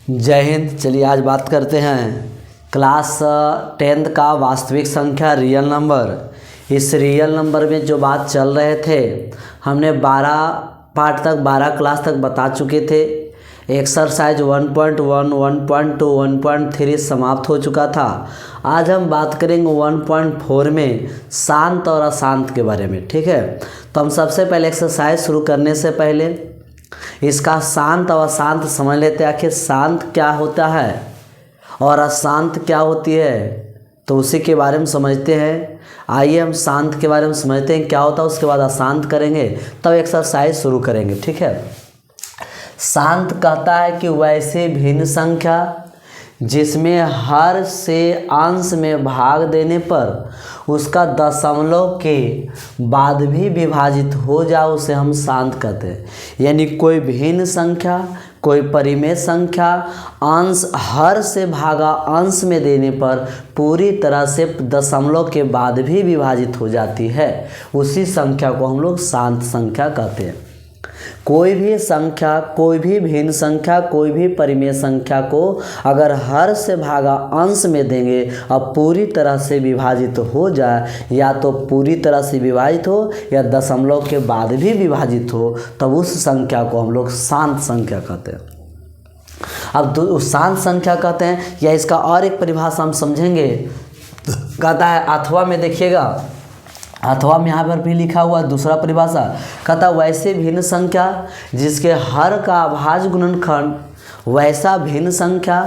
जय हिंद। चलिए आज बात करते हैं क्लास 10th का वास्तविक संख्या रियल नंबर। इस रियल नंबर में जो बात चल रहे थे हमने 12 पार्ट तक 12 क्लास तक बता चुके थे। एक्सरसाइज 1.1, 1.2, 1.3 समाप्त हो चुका था। आज हम बात करेंगे 1.4 में शांत और अशांत के बारे में। ठीक है, तो हम सबसे पहले एक्सरसाइज शुरू करने से पहले इसका शांत और अशांत समझ लेते हैं। आखिर शांत क्या होता है और अशांत क्या होती है, तो उसी के बारे में समझते हैं। आइए हम शांत के बारे में समझते हैं क्या होता है, उसके बाद अशांत करेंगे, तब एक्सरसाइज शुरू करेंगे। ठीक है, शांत कहता है कि वैसे भिन्न संख्या जिसमें हर से अंश में भाग देने पर उसका दशमलव के बाद भी विभाजित हो जाए उसे हम शांत कहते हैं। यानी कोई भिन्न संख्या, कोई परिमेय संख्या अंश हर से भागा अंश में देने पर पूरी तरह से दशमलव के बाद भी विभाजित हो जाती है, उसी संख्या को हम लोग शांत संख्या कहते हैं। कोई भी संख्या, कोई भी भिन्न संख्या, कोई भी परिमेय संख्या को अगर हर से भागा अंश में देंगे और पूरी तरह से विभाजित हो जाए, या तो पूरी तरह से विभाजित हो या दशमलव के बाद भी विभाजित हो, तब उस संख्या को हम लोग शांत संख्या कहते हैं। अब शांत संख्या कहते हैं, या इसका और एक परिभाषा हम समझेंगे। कहता है अथवा में, देखिएगा अथवा में यहाँ पर भी लिखा हुआ दूसरा परिभाषा। कहता वैसे भिन्न संख्या जिसके हर का अभाज्य गुणनखंड वैसा भिन्न संख्या।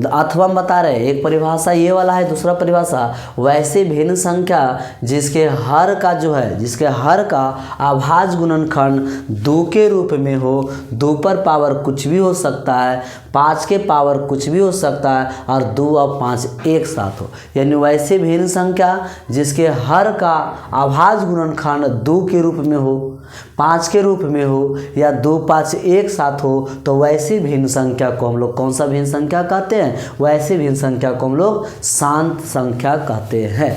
अथवा हम बता रहे हैं, एक परिभाषा ये वाला है, दूसरा परिभाषा वैसे भिन्न संख्या जिसके हर का जो है, जिसके हर का अभाज्य गुणनखंड 2 के रूप में हो। 2 पर पावर कुछ भी हो सकता है, 5 के पावर कुछ भी हो सकता है, और 2 और 5 एक साथ हो। यानी वैसे भिन्न संख्या जिसके हर का अभाज्य गुणनखंड 2 के रूप में हो, 5 के रूप में हो, या 2, 5 एक साथ हो, तो वैसी भिन्न संख्या को हम लोग कौन सा भिन्न संख्या कहते हैं? वैसी भिन्न संख्या को हम लोग शांत संख्या कहते हैं।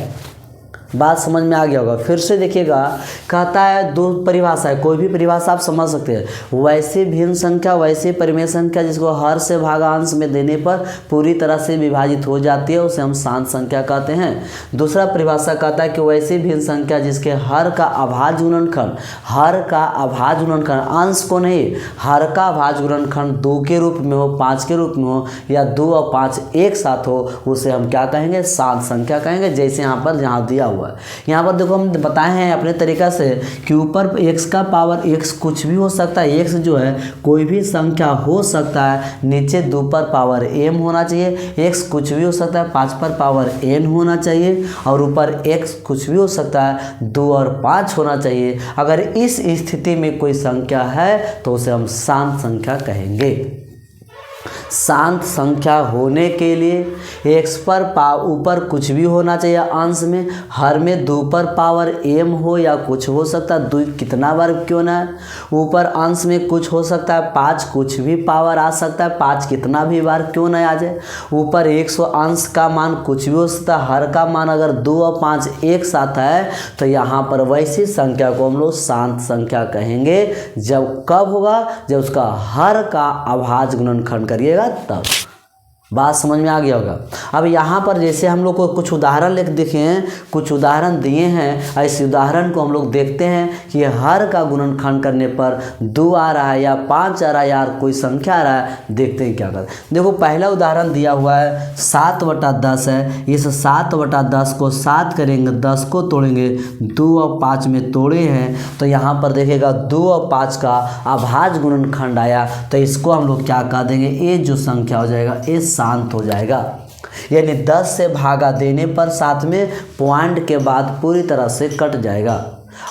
बात समझ में आ गया होगा। फिर से देखिएगा, कहता है 2 परिभाषा है, कोई भी परिभाषा आप समझ सकते हैं। वैसे भिन्न संख्या, वैसे परिमेय संख्या जिसको हर से भागा अंश में देने पर पूरी तरह से विभाजित हो जाती है, उसे हम शांत संख्या कहते हैं। दूसरा परिभाषा कहता है कि वैसे भिन्न संख्या जिसके हर का अभाज्य गुणनखंड, हर का अभाज्य गुणनखंड, अंश को नहीं, हर का अभाज्य गुणनखंड 2 के रूप में हो, 5 के रूप में हो, या 2 और 5 एक साथ हो, उसे हम क्या कहेंगे? शांत संख्या कहेंगे। जैसे यहाँ पर जहाँ दिया हुआ, यहाँ पर देखो हम बताए हैं अपने तरीका से कि ऊपर x का पावर x कुछ भी हो सकता है, x जो है कोई भी संख्या हो सकता है। नीचे 2 पर पावर m होना चाहिए, x कुछ भी हो सकता है, 5 पर पावर n होना चाहिए, और ऊपर x कुछ भी हो सकता है, 2 और 5 होना चाहिए। अगर इस स्थिति में कोई संख्या है तो उसे हम शांत संख्या कहेंगे। शांत संख्या होने के लिए x पर ऊपर कुछ भी होना चाहिए अंश में, हर में 2 पर पावर m हो या कुछ हो सकता है, 2 कितना बार क्यों ना है। ऊपर अंश में कुछ हो सकता है, 5 कुछ भी पावर आ सकता है, 5 कितना भी बार क्यों ना आ जाए। ऊपर 100 अंश का मान कुछ भी हो सकता है, हर का मान अगर 2 और 5 एक साथ है, तो यहाँ पर वैसी संख्या को हम लोग शांत संख्या कहेंगे। जब कब होगा? जब उसका हर का अभाज्य गुणनखंड करिएगा तब। बात समझ में आ गया होगा। अब यहाँ पर जैसे हम लोग को कुछ उदाहरण लिख देखे हैं, कुछ उदाहरण दिए हैं, ऐसे उदाहरण को हम लोग देखते हैं कि हर का गुणनखंड करने पर 2 आ रहा है या 5 आ रहा है या कोई संख्या आ रहा है। देखते हैं क्या करते हैं। देखो पहला उदाहरण दिया हुआ है 7/10 है। इस 7/10 को 7 करेंगे, 10 को तोड़ेंगे, 2 और 5 में तोड़े हैं, तो यहाँ पर देखिएगा 2 और 5 का अभाज्य गुणनखंड आया, तो इसको हम लोग क्या कह देंगे? ये जो संख्या हो जाएगा ये शांत हो जाएगा। यानी 10 से भागा देने पर साथ में पॉइंट के बाद पूरी तरह से कट जाएगा।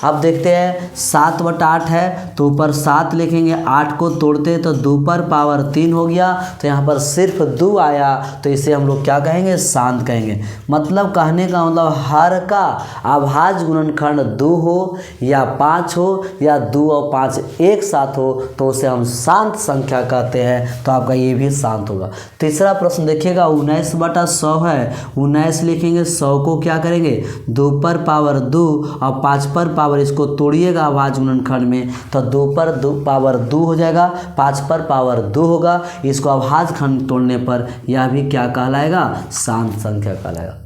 अब देखते हैं 7/8 है, तो ऊपर 7 लिखेंगे, 8 को तोड़ते हैं तो 2 पर पावर 3 हो गया, तो यहाँ पर सिर्फ 2 आया, तो इसे हम लोग क्या कहेंगे? शांत कहेंगे। मतलब कहने का मतलब हर का अभाज्य गुणनखंड 2 हो या 5 हो या 2 और 5 एक साथ हो, तो उसे हम शांत संख्या कहते हैं। तो आपका ये भी शांत होगा। तीसरा प्रश्न देखिएगा 19/100 है। 19 लिखेंगे, 100 को क्या करेंगे? 2 पर पावर 2 और 5 पर पावर पावर इसको तोड़िएगा अभाज्य गुणनखंड में तो 2 पर 2 पावर 2 हो जाएगा, 5 पर पावर 2 होगा। इसको अभाज्य खंड तोड़ने पर यह भी क्या कहलाएगा, शांत संख्या कहलाएगा।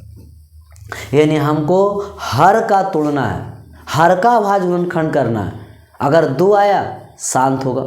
यानी हमको हर का तोड़ना है, हर का अभाज्य गुणनखंड करना है। अगर 2 आया शांत होगा,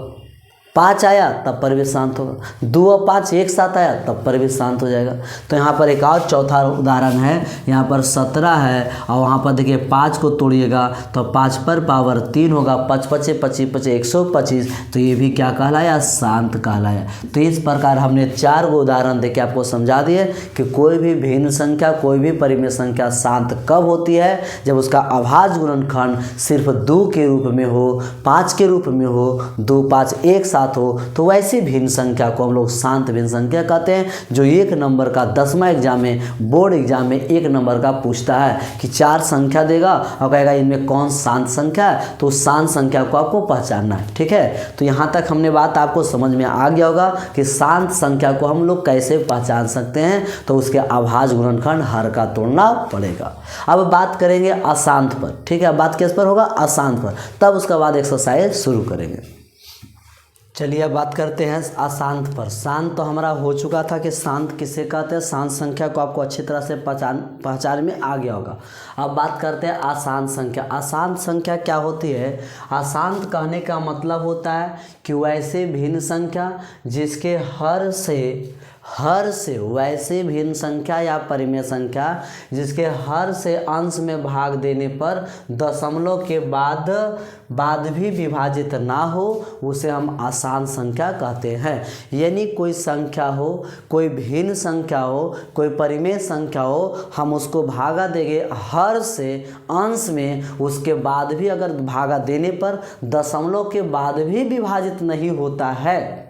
5 आया तब पर भी शांत होगा, 2 और 5 एक साथ आया तब पर भी शांत हो जाएगा। तो यहाँ पर एक और चौथा उदाहरण है, यहाँ पर 17 है और वहाँ पर देखिए 5 को तोड़िएगा तो 5 पर पावर 3 होगा, 5 पचे 25 पचे 125, तो ये भी क्या कहलाया, शांत कहलाया। तो इस प्रकार हमने 4 गो उदाहरण देके आपको समझा दिए कि कोई भी भिन्न संख्या, कोई भी परिमेय संख्या शांत कब होती है, जब उसका अभाज्य गुणनखंड सिर्फ 2 के रूप में हो, 5 के रूप में हो, 2 5 एक साथ हो, तो वैसी भिन्न संख्या को हम लोग शांत भिन्न संख्या कहते हैं। जो 1 नंबर का 10वां एग्जाम में, बोर्ड एग्जाम में 1 नंबर का पूछता है कि 4 संख्या देगा और कहेगा इनमें कौन शांत संख्या है, तो उस शांत संख्या को आपको पहचानना है। ठीक है, तो यहाँ तक हमने बात आपको समझ में आ गया होगा कि शांत संख्या को हम लोग कैसे पहचान सकते हैं। तो उसके अभाज्य गुणनखंड हर का तोड़ना पड़ेगा। अब बात करेंगे अशांत पर। ठीक है, बात किस पर होगा, अशांत पर, तब उसके बाद एक्सरसाइज शुरू करेंगे। चलिए अब बात करते हैं अशांत पर। शांत तो हमारा हो चुका था कि शांत किसे कहते हैं, शांत संख्या को आपको अच्छी तरह से पहचान में आ गया होगा। अब बात करते हैं अशांत संख्या। अशांत संख्या क्या होती है, अशांत कहने का मतलब होता है कि वैसे भिन्न संख्या जिसके हर से वैसे भिन्न संख्या या परिमेय संख्या जिसके हर से अंश में भाग देने पर दशमलव के बाद भी विभाजित ना हो, उसे हम अशांत संख्या कहते हैं। यानी कोई संख्या हो, कोई भिन्न संख्या हो, कोई परिमेय संख्या हो, हम उसको भागा देंगे हर से अंश में, उसके बाद भी अगर भागा देने पर दशमलव के बाद भी विभाजित नहीं होता है,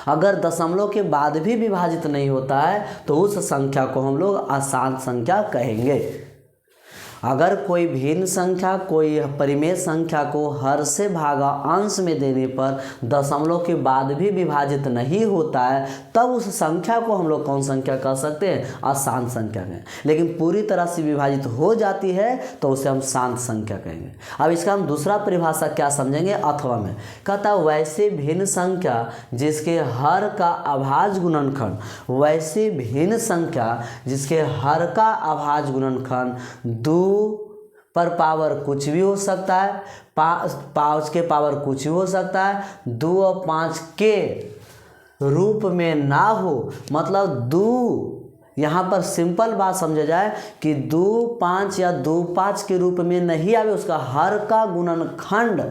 अगर दशमलव के बाद भी विभाजित नहीं होता है तो उस संख्या को हम लोग अशांत संख्या कहेंगे। अगर कोई भिन्न संख्या, कोई परिमेय संख्या को हर से भागा अंश में देने पर दशमलव के बाद भी विभाजित नहीं होता है, तब उस संख्या को हम लोग कौन संख्या कह सकते हैं, अशांत संख्या कहें। लेकिन पूरी तरह से विभाजित हो जाती है तो उसे हम शांत संख्या कहेंगे। अब इसका हम दूसरा परिभाषा क्या समझेंगे, अथवा में कहता वैसे भिन्न संख्या जिसके हर का अभाज्य गुणनखंड, वैसे भिन्न संख्या जिसके हर का अभाज्य गुणनखंड 2 पर पावर कुछ भी हो सकता है, 5 के पावर कुछ भी हो सकता है, 2 और 5 के रूप में ना हो। मतलब 2 यहाँ पर सिंपल बात समझा जाए कि 2 5 या 2 5 के रूप में नहीं आवे, उसका हर का गुणनखंड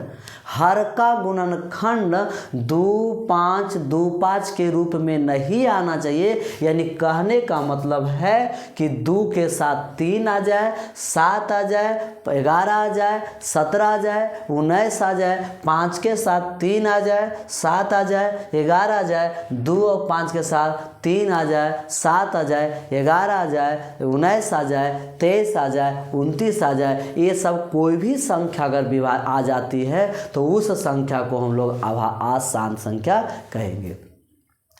2 5 के रूप में नहीं आना चाहिए। यानी कहने का मतलब है कि 2 के साथ 3 आ जाए, 7 आ जाए, 11 आ जाए, 17 आ जाए, 19 आ जाए, 5 के साथ 3 आ जाए, 7 आ जाए, 11 आ जाए, 2 और 5 के साथ 3 आ जाए, 7 आ जाए, 11 आ जाए, 19 आ जाए, 23 आ जाए, 29 आ जाए, ये सब कोई भी संख्या अगर आ जाती है तो उस संख्या को हम लोग अशांत संख्या कहेंगे।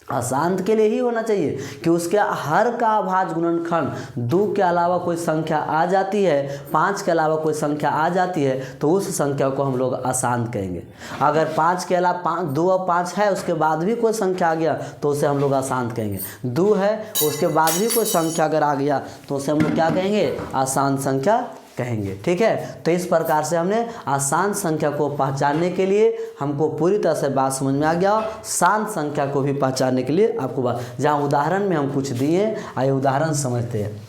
अशांत के लिए ही होना चाहिए कि उसके हर का अभाज्य गुणनखंड 2 के अलावा कोई संख्या आ जाती है, 5 के अलावा कोई संख्या आ जाती है तो उस संख्या को हम लोग अशांत कहेंगे। अगर 5 के अलावा 2 और 5 है उसके बाद भी कोई संख्या आ गया तो उसे हम लोग अशांत कहेंगे। 2 है उसके बाद भी कोई संख्या अगर आ गया तो उसे हम लोग क्या कहेंगे, अशांत संख्या कहेंगे। ठीक है, तो इस प्रकार से हमने अशांत संख्या को पहचानने के लिए हमको पूरी तरह से बात समझ में आ गया। शांत संख्या को भी पहचानने के लिए आपको बात, जहाँ उदाहरण में हम कुछ दिए, आइए उदाहरण समझते हैं।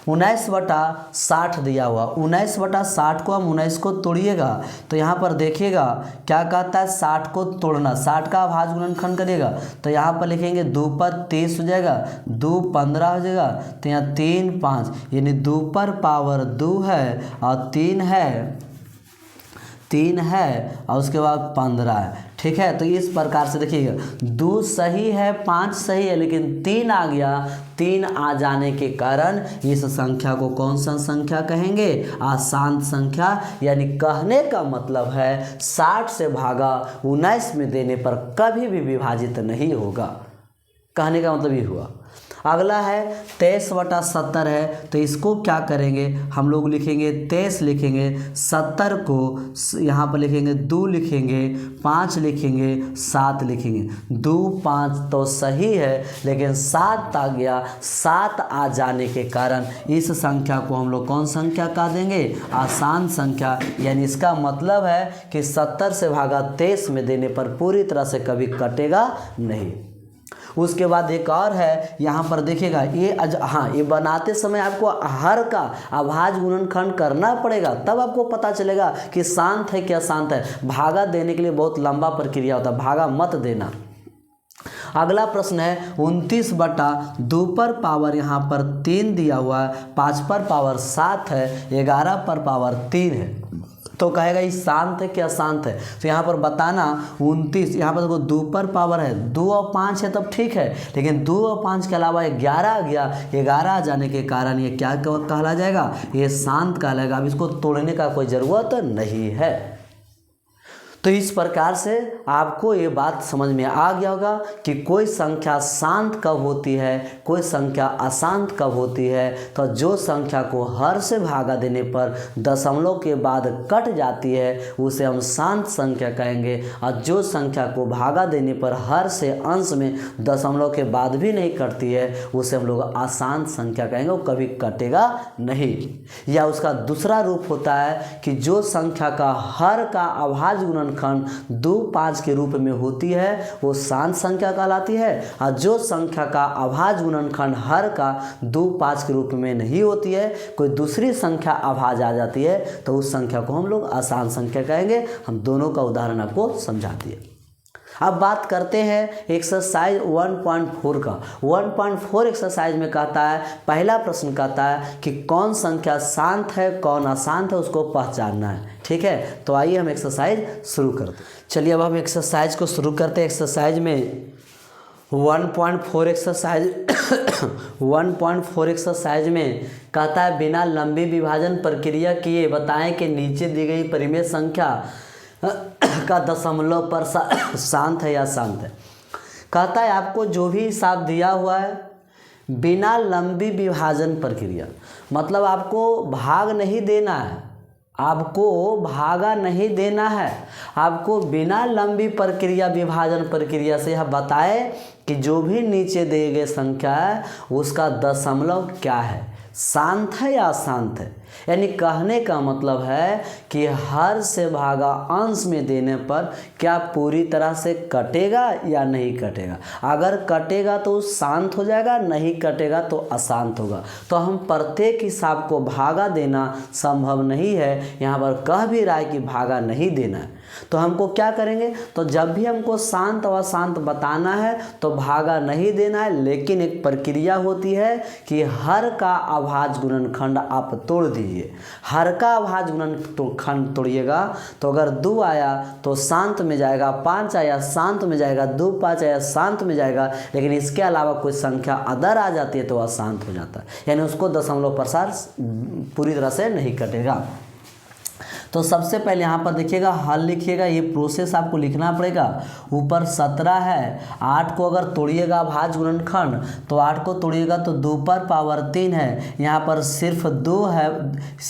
19/60 दिया हुआ, 19/60 को हम 19 को तोड़िएगा तो यहाँ पर देखिएगा क्या कहता है, 60 को तोड़ना, 60 का अभाज्य गुणनखंड करिएगा तो यहाँ पर लिखेंगे 2 पर 23 हो जाएगा, 2 15 हो जाएगा, तो यहाँ 3 5, यानी 2 पर पावर 2 है और 3 है और उसके बाद 15 है। ठीक है, तो इस प्रकार से देखिएगा 2 सही है, 5 सही है, लेकिन 3 आ गया। 3 आ जाने के कारण इस संख्या को कौन सा संख्या कहेंगे, अशांत संख्या। यानी कहने का मतलब है 60 से भागा 19 में देने पर कभी भी विभाजित नहीं होगा। कहने का मतलब ये हुआ। अगला है 23/70 है, तो इसको क्या करेंगे हम लोग लिखेंगे 23 लिखेंगे, 70 को यहाँ पर लिखेंगे 2 लिखेंगे, 5 लिखेंगे, 7 लिखेंगे। 2 5 तो सही है, लेकिन 7 आ गया। 7 आ जाने के कारण इस संख्या को हम लोग कौन संख्या कह देंगे? आसान संख्या। यानी इसका मतलब है कि 70 से भागा 23 में देने पर पूरी तरह से कभी कटेगा नहीं। उसके बाद एक और है, यहाँ पर देखिएगा ये हाँ, ये बनाते समय आपको हर का अभाज्य गुणनखंड करना पड़ेगा, तब आपको पता चलेगा कि शांत है क्या शांत है। भागा देने के लिए बहुत लंबा प्रक्रिया होता है, भागा मत देना। अगला प्रश्न है 29/2 पर पावर यहाँ पर 3 दिया हुआ है, 5 पर पावर 7 है, 11 पर पावर 3 है, तो कहेगा ये शांत है क्या शांत है। तो यहाँ पर बताना 29, यहाँ पर देखो 2 पर पावर है, 2 और 5 है तब ठीक है, लेकिन 2 और 5 के अलावा 11 आ गया। 11 आ जाने के कारण ये क्या कहला जाएगा? ये शांत कहलाएगा। अब इसको तोड़ने का कोई ज़रूरत नहीं है। तो इस प्रकार से आपको ये बात समझ में आ गया होगा कि कोई संख्या शांत कब होती है, कोई संख्या अशांत कब होती है। तो जो संख्या को हर से भागा देने पर दशमलव के बाद कट जाती है उसे हम शांत संख्या कहेंगे, और जो संख्या को भागा देने पर हर से अंश में दशमलव के बाद भी नहीं कटती है उसे हम लोग अशांत संख्या कहेंगे, वो कभी कटेगा नहीं। या उसका दूसरा रूप होता है कि जो संख्या का हर का अभाज्य गुणनखंड 2 5 के रूप में होती है वो शांत संख्या कहलाती है, और जो संख्या का अभाज्य गुणनखंड हर का 2 5 के रूप में नहीं होती है, कोई दूसरी संख्या अभाज्य आ जाती है, तो उस संख्या को हम लोग अशांत संख्या कहेंगे। हम दोनों का उदाहरण आपको समझा दिए। अब बात करते हैं एक्सरसाइज 1.4 का। 1.4 एक्सरसाइज में कहता है, पहला प्रश्न कहता है कि कौन संख्या शांत है कौन अशांत है, उसको पहचानना है। ठीक है, तो आइए हम एक्सरसाइज शुरू करते हैं। चलिए अब हम एक्सरसाइज को शुरू करते हैं। एक्सरसाइज में 1.4 एक्सरसाइज 1.4 एक्सरसाइज में कहता है बिना लंबी विभाजन प्रक्रिया किए बताएं कि नीचे दी गई परिमेय संख्या का दशमलव पर शांत है या शांत है। कहता है आपको जो भी हिसाब दिया हुआ है बिना लंबी विभाजन प्रक्रिया, मतलब आपको भाग नहीं देना है, आपको भागा नहीं देना है, आपको बिना लंबी प्रक्रिया विभाजन प्रक्रिया से यह बताए कि जो भी नीचे दिए गए संख्या है उसका दशमलव क्या है, शांत है या अशांत है। यानी कहने का मतलब है कि हर से भागा अंश में देने पर क्या पूरी तरह से कटेगा या नहीं कटेगा। अगर कटेगा तो शांत हो जाएगा, नहीं कटेगा तो अशांत होगा। तो हम प्रत्येक हिसाब को भागा देना संभव नहीं है, यहाँ पर कह भी रहा है कि भागा नहीं देना है। तो हमको क्या करेंगे, तो जब भी हमको शांत व अशांत बताना है तो भागा नहीं देना है, लेकिन एक प्रक्रिया होती है कि हर का अभाज्य गुणनखंड आप तोड़ दीजिए। हर का अभाज्य गुणनखंड तोड़िएगा तो अगर 2 आया तो शांत में जाएगा, 5 आया शांत में जाएगा, 2 5 आया शांत में जाएगा, लेकिन इसके अलावा कोई संख्या अदर आ जाती है तो अशांत हो जाता है, यानी उसको दशमलव प्रसार पूरी तरह से नहीं कटेगा। तो सबसे पहले यहाँ पर देखिएगा हल लिखिएगा, ये प्रोसेस आपको लिखना पड़ेगा। ऊपर 17 है, 8 को अगर तोड़िएगा अभाज्य गुणनखंड तो 8 को तोड़िएगा तो 2 पर पावर 3 है, यहाँ पर सिर्फ 2 है,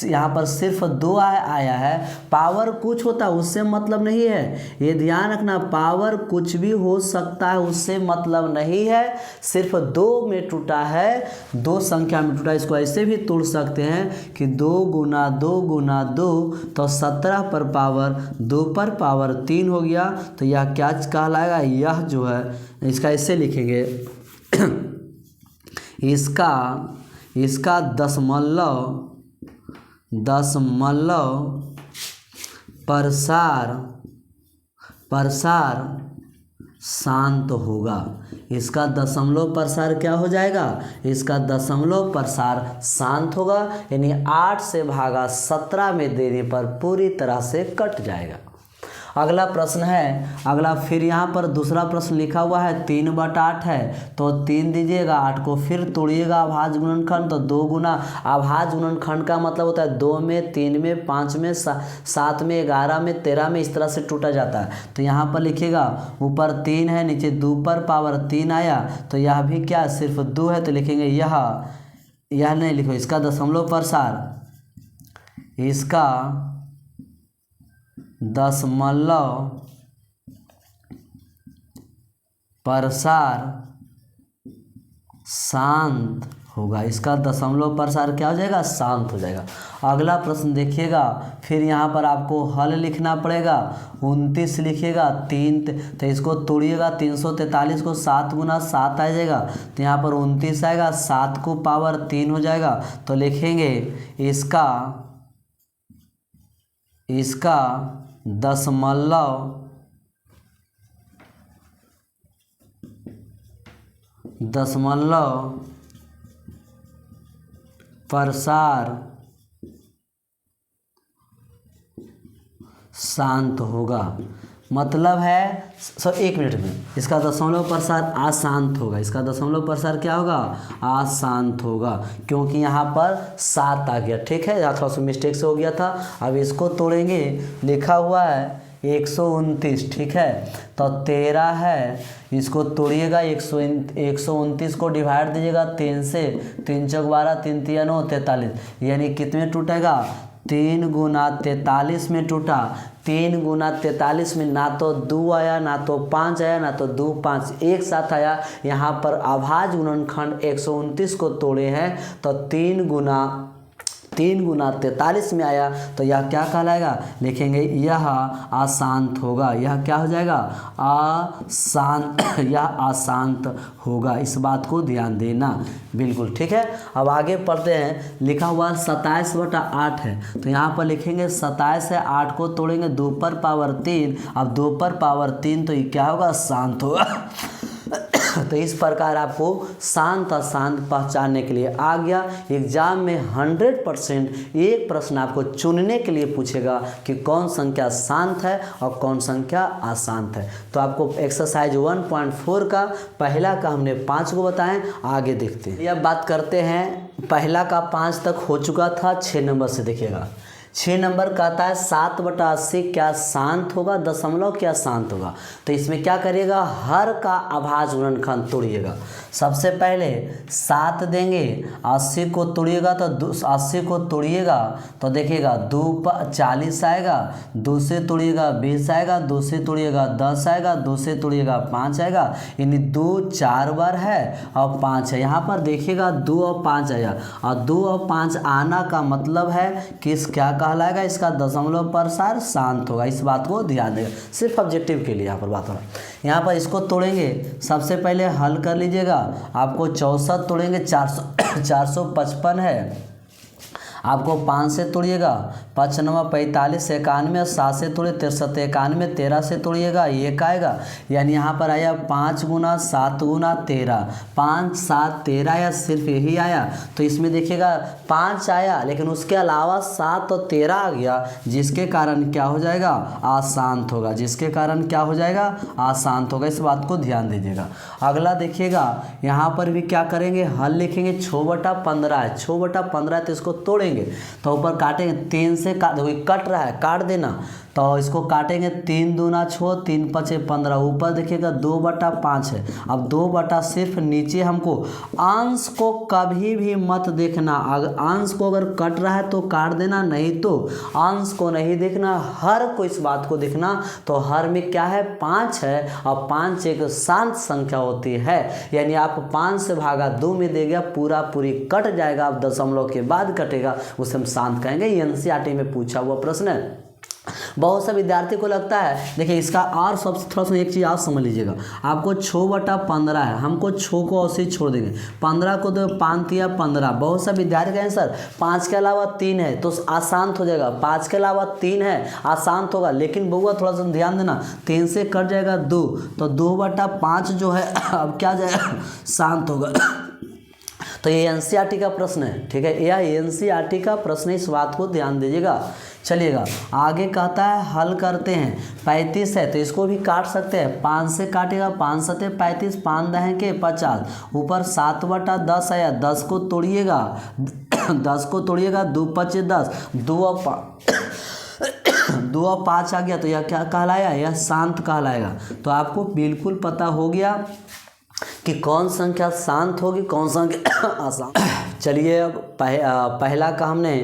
यहाँ पर सिर्फ 2 आया है। पावर कुछ होता है उससे मतलब नहीं है, ये ध्यान रखना, पावर कुछ भी हो सकता है उससे मतलब नहीं है, सिर्फ 2 में टूटा है, 2 संख्या में टूटा। इसको ऐसे भी तोड़ सकते हैं कि 2 गुना 2 गुना 2, तो 17 पर पावर 2 पर पावर 3 हो गया। तो यह क्या कहलाएगा, यह जो है इसका ऐसे लिखेंगे इसका दशमलव प्रसार शांत होगा। इसका दशमलव प्रसार क्या हो जाएगा, इसका दशमलव प्रसार शांत होगा, यानी 8 से भागा 17 में देने पर पूरी तरह से कट जाएगा। अगला प्रश्न है, अगला फिर यहाँ पर दूसरा प्रश्न लिखा हुआ है 3/8 है, तो 3 दीजिएगा, 8 को फिर तोड़िएगा अभाज्य गुणनखंड, तो 2 गुना अभाज्य गुणनखंड का मतलब होता है 2 में, 3 में, 5 में, 7 में, 11 में, 13 में, इस तरह से टूटा जाता है। तो यहाँ पर लिखिएगा ऊपर 3 है, नीचे 2 पर पावर 3 आया, तो यह भी क्या सिर्फ 2 है, तो लिखेंगे यह नहीं लिखो, इसका दशमलव प्रसार, इसका दशमलव प्रसार शांत होगा, इसका दशमलव प्रसार क्या हो जाएगा, शांत हो जाएगा। अगला प्रश्न देखिएगा, फिर यहाँ पर आपको हल लिखना पड़ेगा, 29 लिखिएगा, 3 तो इसको तोड़िएगा, 343 को 7 गुना 7 आ जाएगा, तो यहाँ पर 29 आएगा, 7 को पावर 3 हो जाएगा, तो लिखेंगे इसका दशमलव प्रसार शांत होगा। मतलब है सब 1 मिनट में, इसका दशमलव प्रसार अशांत होगा, इसका दशमलव प्रसार क्या होगा, अशांत होगा, क्योंकि यहाँ पर 7 आ गया। ठीक है, यहाँ थोड़ा सा मिस्टेक से हो गया था। अब इसको तोड़ेंगे, लिखा हुआ है 129, ठीक है, तो 13 है, इसको तोड़िएगा, 129 को डिवाइड दीजिएगा 3 से, 3 चौक 12, 3 तिया 9, 43, यानी कितने टूटेगा, 3 गुना 43 में टूटा। 3 गुना 43 में ना तो 2 आया, ना तो 5 आया, ना तो 2 5 एक साथ आया। यहाँ पर अभाज्य गुणनखंड 129 को तोड़े हैं, तो 3 गुना 43 में आया, तो यह क्या कहलाएगा, लिखेंगे यह अशांत होगा। यह क्या हो जाएगा, अशांत, यह अशांत होगा। इस बात को ध्यान देना, बिल्कुल ठीक है। अब आगे पढ़ते हैं, लिखा हुआ 27/8 है, तो यहाँ पर लिखेंगे 27 है, 8 को तोड़ेंगे, 2 पर पावर 3, अब 2 पर पावर 3, तो ये क्या होगा, शांत होगा। तो इस प्रकार आपको शांत अशांत पहचानने के लिए आ गया। एग्जाम में 100% एक प्रश्न आपको चुनने के लिए पूछेगा कि कौन संख्या शांत है और कौन संख्या अशांत है। तो आपको एक्सरसाइज 1.4 का पहला का हमने 5 को बताएं, आगे देखते हैं। अब बात करते हैं, पहला का 5 तक हो चुका था, 6 नंबर से देखिएगा। 6 नंबर कहता है 7/80 क्या शांत होगा, दशमलव क्या शांत होगा। तो इसमें क्या करिएगा, हर का अभाज्य गुणनखंड तोड़िएगा। सबसे पहले 7 देंगे, 80 को तोड़िएगा, तो 80 को तोड़िएगा तो देखिएगा 2 40 आएगा, 2 से तोड़िएगा 20 आएगा, 2 से तोड़िएगा 10 आएगा, 2 से तोड़िएगा 5 आएगा, यानी 2 4 बार है और 5 है। यहाँ पर देखिएगा 2 और 5 आया, और 2 और 5 आना का मतलब है कि क्या कहलाएगा, इसका दशमलव प्रसार शांत होगा। इस बात को ध्यान देगा, सिर्फ ऑब्जेक्टिव के लिए यहाँ पर बात हो रहा है। यहाँ पर इसको तोड़ेंगे, सबसे पहले हल कर लीजिएगा। आपको 64 तोड़ेंगे, 455 है, आपको 5 से तोड़िएगा, 5 9 45, 91, 7 से तोड़िए 63 91, 13 से तोड़िएगा 1 आएगा, यानी यहाँ पर आया 5 गुना 7 गुना 13, 5 7 13 आया, सिर्फ यही आया। तो इसमें देखिएगा 5 आया, लेकिन उसके अलावा 7 और 13 आ गया, जिसके कारण क्या हो जाएगा, अशांत होगा, जिसके कारण क्या हो जाएगा, अशांत होगा। इस बात को ध्यान दीजिएगा। अगला देखिएगा, यहाँ पर भी क्या करेंगे, हल लिखेंगे। 6/15 है, 6/15 है, तो इसको तोड़ेंगे, तो ऊपर काटेंगे, 3 से कट रहा है, काट देना, तो इसको काटेंगे, 3 दूना 6, 3 5 15, ऊपर देखिएगा 2/5 है। अब 2 सिर्फ नीचे हमको अंश को कभी भी मत देखना, अगर अंश को अगर कट रहा है तो काट देना, नहीं तो अंश को नहीं देखना, हर को इस बात को देखना। तो हर में क्या है, 5 है, और 5 एक शांत संख्या होती है, यानी आप 5 से भागा 2 में देगा, पूरी कट जाएगा, अब दशमलव के बाद कटेगा, उसे हम शांत कहेंगे। एनसीईआरटी में पूछा हुआ प्रश्न है। बहुत से विद्यार्थी को लगता है, देखिए इसका और सबसे थोड़ा सा एक चीज़ आप समझ लीजिएगा, आपको 6/15 है, हमको 6 को 80 छोड़ देंगे, 15 को तो 5 या 15। बहुत से विद्यार्थी कहें सर 5 के अलावा 3 है तो अशांत हो जाएगा, 5 के अलावा 3 है अशांत होगा, लेकिन बउआ थोड़ा सा ध्यान देना, 3 से कट जाएगा 2, तो 2/5 जो है अब क्या जाएगा, शांत होगा। तो ये एनसीईआरटी का प्रश्न है, ठीक है, यह एनसीईआरटी का प्रश्न है, इस बात को ध्यान दीजिएगा चलिएगा आगे कहता है हल करते हैं। 35 है तो इसको भी काट सकते हैं, 5 से काटेगा, 5 सते 35, 5 दहें के 50, ऊपर 7/10 आया, 10 को तोड़िएगा 10 को तोड़िएगा, 2 5 10, 2 और 5 आ गया तो यह क्या कहलाया, यह शांत कहलाएगा। तो आपको बिल्कुल पता हो गया कि कौन संख्या शांत होगी, कौन संख्या अशांत। चलिए अब पहला का हमने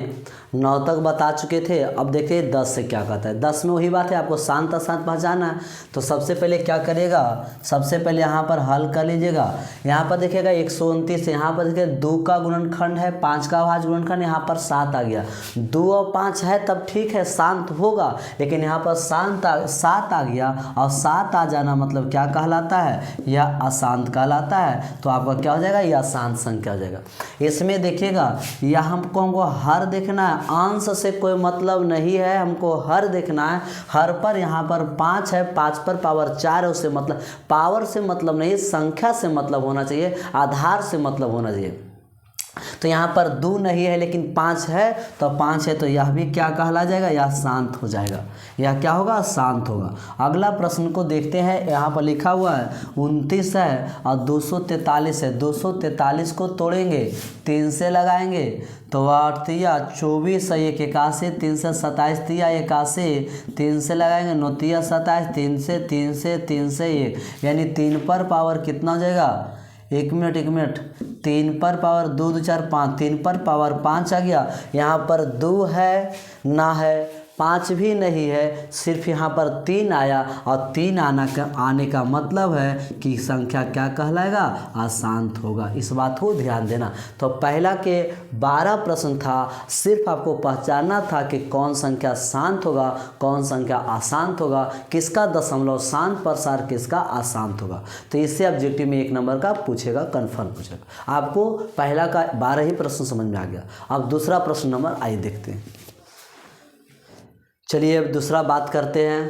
9 तक बता चुके थे। अब देखिए 10 से क्या कहता है। 10 में वही बात है, आपको शांत अशांत पहचाना है। तो सबसे पहले क्या करिएगा, सबसे पहले यहाँ पर हल कर लीजिएगा। यहाँ पर देखिएगा 129, यहाँ पर देखिए 2 का गुणनखंड है, 5 का अभाज्य गुणनखंड, यहाँ पर 7 आ गया। 2 और 5 है तब ठीक है, शांत होगा, लेकिन यहाँ पर 7 आ गया और 7 आ जाना मतलब क्या कहलाता है, यह अशांत कहलाता है। तो आपका क्या हो जाएगा, यह अशांत संख्या हो जाएगा। इसमें देखिएगा यह हमको हर देखना है, अंश से कोई मतलब नहीं है, हमको हर देखना है। हर पर यहाँ पर 5 है, 5 पर पावर 4 है, उससे मतलब पावर से मतलब नहीं, संख्या से मतलब होना चाहिए, आधार से मतलब होना चाहिए। तो यहाँ पर 2 नहीं है लेकिन 5 है, तो 5 है तो यह भी क्या कहला जाएगा, यह शांत हो जाएगा। यह क्या होगा, शांत होगा। अगला प्रश्न को देखते हैं। यहाँ पर लिखा हुआ है 29 है और 243 है। 243 को तोड़ेंगे, 3 से लगाएंगे तो 8 तिया 24 है, 1 81, 3 से 27 तिया 81, 3 से लगाएंगे 9 तिया 27, 3 से 3 से 3 से 1, यानी 3 पर पावर कितना हो जाएगा, 1 मिनट 3 पर पावर 2 2 4 5, 3 पर पावर 5 आ गया। यहाँ पर 2 है ना है, 5 भी नहीं है, सिर्फ यहाँ पर 3 आया और 3 आने का मतलब है कि संख्या क्या कहलाएगा, अशांत होगा। इस बात को ध्यान देना। तो पहला के 12 प्रश्न था, सिर्फ आपको पहचानना था कि कौन संख्या शांत होगा, कौन संख्या अशांत होगा, किसका दशमलव शांत प्रसार, किसका अशांत होगा। तो इससे ऑब्जेक्टिव में 1 नंबर का पूछेगा, कन्फर्म पूछेगा। आपको पहला का 12 ही प्रश्न समझ में आ गया। अब दूसरा प्रश्न नंबर आइए देखते हैं। चलिए अब दूसरा बात करते हैं।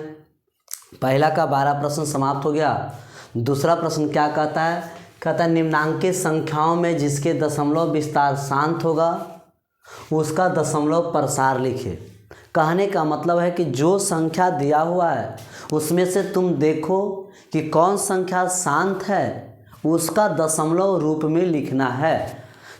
पहला का 12 प्रश्न समाप्त हो गया। दूसरा प्रश्न क्या कहता है, कहता है निम्नांकित संख्याओं में जिसके दशमलव विस्तार शांत होगा उसका दशमलव प्रसार लिखे। कहने का मतलब है कि जो संख्या दिया हुआ है उसमें से तुम देखो कि कौन संख्या शांत है, उसका दशमलव रूप में लिखना है।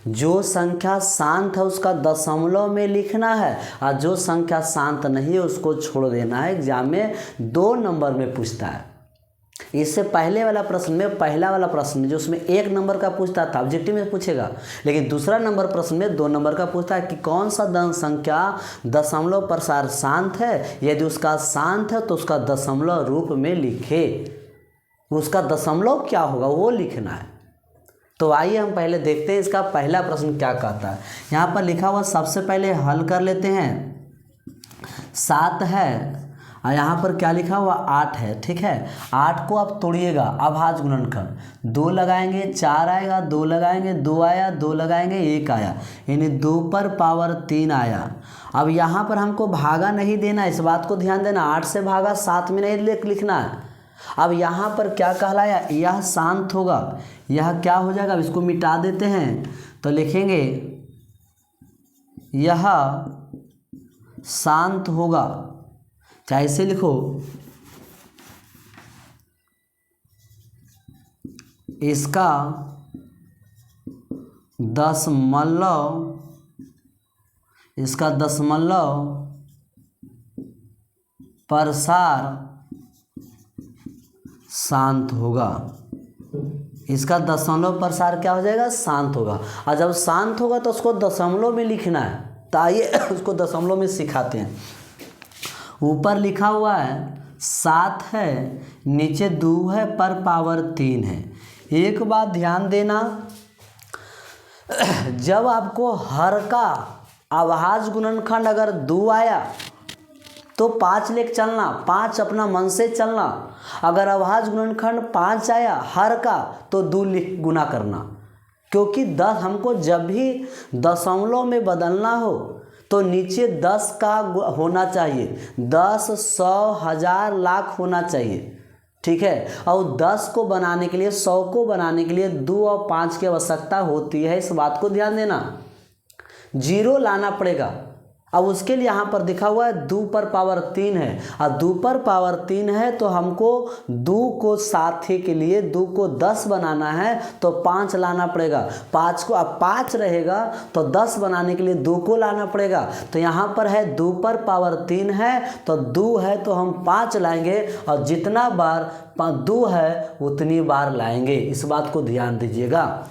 जो संख्या शांत है उसका दशमलव में लिखना है और जो संख्या शांत नहीं है उसको छोड़ देना है। एग्जाम में 2 नंबर में पूछता है। इससे पहले वाला प्रश्न में, पहला वाला प्रश्न में जो उसमें 1 नंबर का पूछता था, ऑब्जेक्टिव में पूछेगा, लेकिन दूसरा नंबर प्रश्न में 2 नंबर का पूछता है कि कौन सा संख्या दशमलव प्रसार शांत है। यदि उसका शांत है तो उसका दशमलव रूप में लिखे, उसका दशमलव क्या होगा वो लिखना है। तो आइए हम पहले देखते हैं इसका पहला प्रश्न क्या कहता है। यहाँ पर लिखा हुआ सबसे पहले हल कर लेते हैं। 7 है और यहाँ पर क्या लिखा हुआ 8 है, ठीक है। 8 को आप तोड़िएगा, अभाज्य गुणनखंड, 2 लगाएंगे 4 आएगा, 2 लगाएंगे 2 आया, 2 लगाएंगे 1 आया, यानी 2 पर पावर 3 आया। अब यहाँ पर हमको भागा नहीं देना, इस बात को ध्यान देना। 8 से भागा 7 में नहीं लिखना है। अब यहाँ पर क्या कहलाया, यह शांत होगा, यह क्या हो जाएगा, अब इसको मिटा देते हैं तो लिखेंगे यह शांत होगा। चाहे इसे लिखो इसका दशमलव प्रसार शांत होगा। इसका दशमलव प्रसार क्या हो जाएगा, शांत होगा। और जब शांत होगा तो उसको दशमलव में लिखना है। तो आइए उसको दशमलव में सिखाते हैं। ऊपर लिखा हुआ है 7 है, नीचे 2 है, पर पावर 3 है। एक बात ध्यान देना, जब आपको हर का अभाज्य गुणनखंड अगर 2 आया तो 5 लेके चलना, 5 अपना मन से चलना। अगर अभाज्य गुणनखंड 5 आया हर का तो 2 लिख गुना करना, क्योंकि 10 हमको जब भी दशमलव में बदलना हो तो नीचे 10 का होना चाहिए, 10, 100, 1000, लाख होना चाहिए, ठीक है। और 10 को बनाने के लिए, 100 को बनाने के लिए 2 और 5 की आवश्यकता होती है। इस बात को ध्यान देना। 0 लाना पड़ेगा, अब उसके लिए यहाँ पर दिखा हुआ है 2 पर पावर 3 है, और 2 पर पावर 3 है तो हमको 2 को साथी के लिए 2 को 10 बनाना है तो 5 लाना पड़ेगा। 5 को अब 5 रहेगा तो 10 बनाने के लिए 2 को लाना पड़ेगा। तो यहाँ पर है 2 पर पावर 3 है तो 2 है तो हम 5 लाएंगे, और जितना बार 2 है उतनी बार लाएंगे। इस बात को ध्यान दीजिएगा।